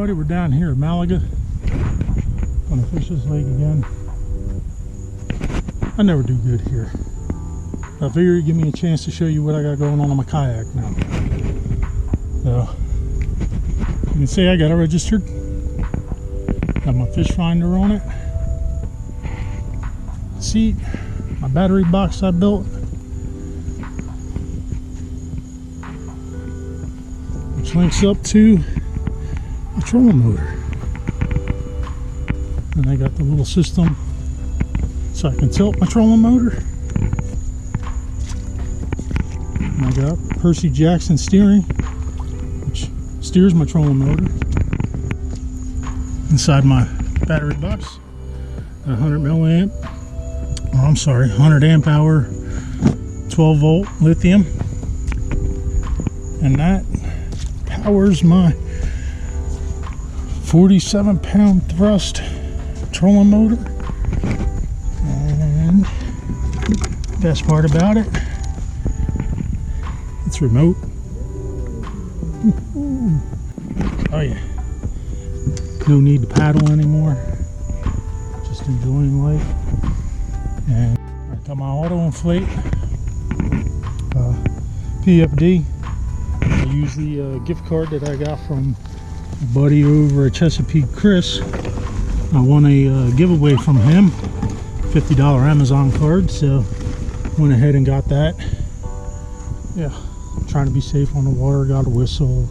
everybody, we're down here at Malaga. Gonna fish this lake again. I never do good here. I figured it'd give me a chance to show you what I got going on my kayak now. So, you can see I got it registered. Got my fish finder on it. Seat, my battery box I built. Which links up to my trolling motor. And I got the little system so I can tilt my trolling motor. And I got Percy Jackson steering, which steers my trolling motor. Inside my battery box, 100 amp hour, 12 volt lithium, and that powers my 47 pound thrust trolling motor. And best part about it, it's remote. Oh yeah, no need to paddle anymore, just enjoying life. And I got my auto inflate PFD. I use the gift card that I got from a buddy over at Chesapeake, Chris. I won a giveaway from him, $50 Amazon card, so went ahead and got that. Yeah, trying to be safe on the water, got a whistle,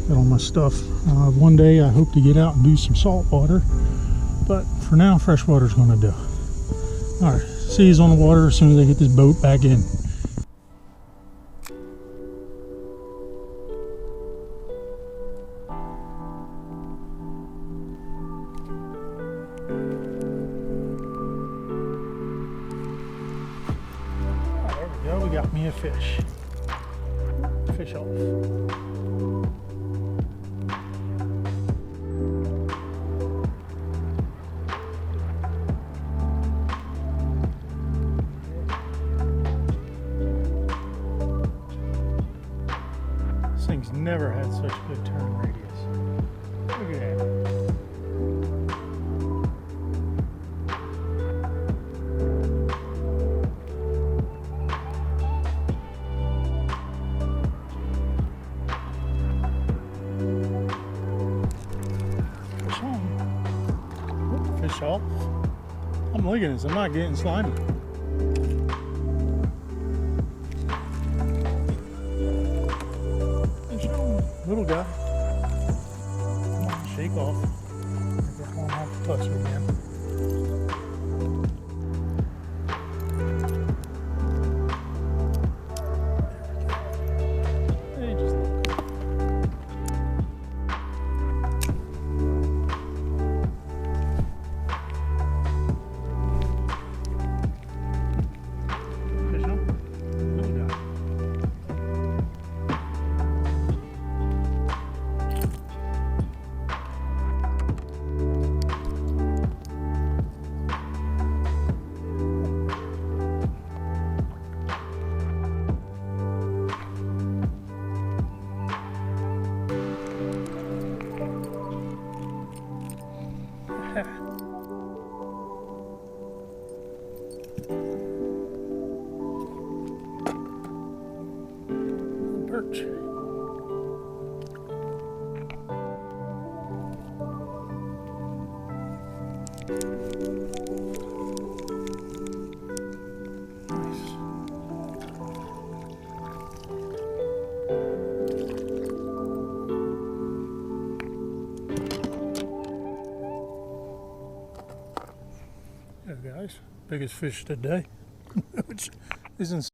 got all my stuff. One day I hope to get out and do some salt water, but for now freshwater's gonna do. Alright, see you on the water as soon as I get this boat back in. There we go, we got me a fish. Fish off. This thing's never had such good turn radius. Look at that. Fish on. Fish off. I'm looking at this, I'm not getting slimy. Little guy. Come on, shake off. Just won't have to touch it again. Hey, just look. Fish on. Little guy. Perch. Nice. There, guys, biggest fish today, which isn't